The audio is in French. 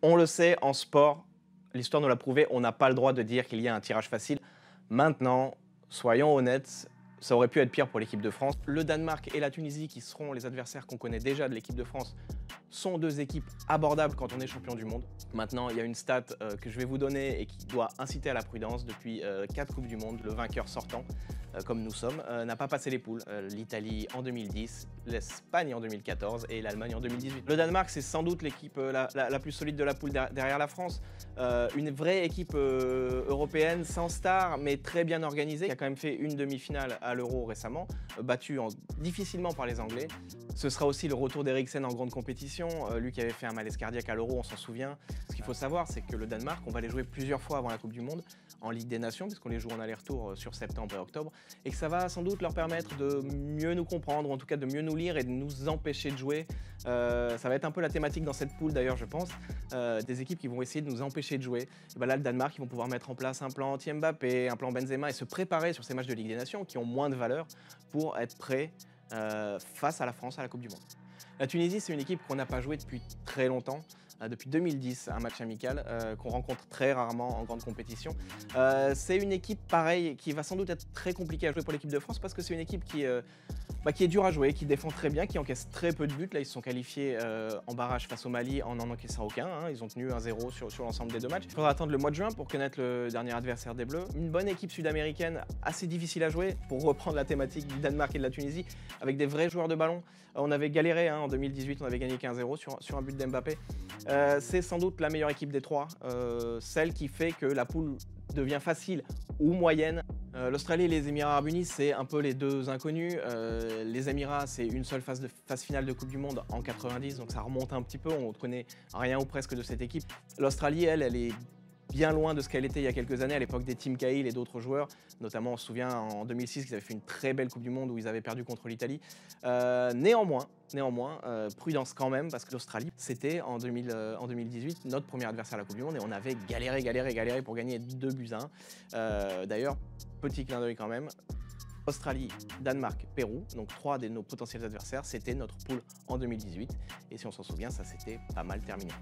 On le sait, en sport, l'histoire nous l'a prouvé, on n'a pas le droit de dire qu'il y a un tirage facile. Maintenant, soyons honnêtes, ça aurait pu être pire pour l'équipe de France. Le Danemark et la Tunisie, qui seront les adversaires qu'on connaît déjà de l'équipe de France, sont deux équipes abordables quand on est champion du monde. Maintenant, il y a une stat que je vais vous donner et qui doit inciter à la prudence. Depuis 4 Coupes du Monde, le vainqueur sortant, comme nous sommes, n'a pas passé les poules. L'Italie en 2010, l'Espagne en 2014 et l'Allemagne en 2018. Le Danemark, c'est sans doute l'équipe la plus solide de la poule derrière la France. Une vraie équipe européenne sans star, mais très bien organisée, qui a quand même fait une demi-finale à l'Euro récemment, battue difficilement par les Anglais. Ce sera aussi le retour d'Eriksen en grande compétition, lui qui avait fait un malaise cardiaque à l'Euro, on s'en souvient. Ce qu'il faut savoir, c'est que le Danemark, on va les jouer plusieurs fois avant la Coupe du Monde, en Ligue des Nations, puisqu'on les joue en aller-retour sur septembre et octobre, et que ça va sans doute leur permettre de mieux nous comprendre, ou en tout cas de mieux nous lire et de nous empêcher de jouer. Ça va être un peu la thématique dans cette poule d'ailleurs, je pense, des équipes qui vont essayer de nous empêcher de jouer. Et ben là, le Danemark, ils vont pouvoir mettre en place un plan anti-Mbappé, un plan Benzema, et se préparer sur ces matchs de Ligue des Nations qui ont moins de valeur pour être prêts face à la France à la Coupe du Monde. La Tunisie, c'est une équipe qu'on n'a pas jouée depuis très longtemps. Depuis 2010, un match amical qu'on rencontre très rarement en grande compétition. C'est une équipe, pareil, qui va sans doute être très compliquée à jouer pour l'équipe de France parce que c'est une équipe qui est dure à jouer, qui défend très bien, qui encaisse très peu de buts. Là, ils se sont qualifiés en barrage face au Mali en n'en encaissant aucun. Ils ont tenu 1-0 sur l'ensemble des deux matchs. Il faudra attendre le mois de juin pour connaître le dernier adversaire des Bleus. Une bonne équipe sud-américaine, assez difficile à jouer, pour reprendre la thématique du Danemark et de la Tunisie, avec des vrais joueurs de ballon. On avait galéré en 2018, on avait gagné 15-0 sur un but d'Mbappé. C'est sans doute la meilleure équipe des trois, celle qui fait que la poule devient facile ou moyenne. L'Australie et les Émirats Arabes Unis, c'est un peu les deux inconnus. Les Émirats, c'est une seule phase finale de Coupe du Monde en 90, donc ça remonte un petit peu, on ne connaît rien ou presque de cette équipe. L'Australie, elle est bien loin de ce qu'elle était il y a quelques années, à l'époque des Tim Cahill et d'autres joueurs. Notamment, on se souvient en 2006 qu'ils avaient fait une très belle Coupe du Monde où ils avaient perdu contre l'Italie. Néanmoins, prudence quand même, parce que l'Australie, c'était en 2018 notre premier adversaire à la Coupe du Monde et on avait galéré pour gagner 2-1. D'ailleurs, petit clin d'œil quand même, Australie, Danemark, Pérou, donc 3 de nos potentiels adversaires, c'était notre poule en 2018. Et si on s'en souvient, ça s'était pas mal terminé.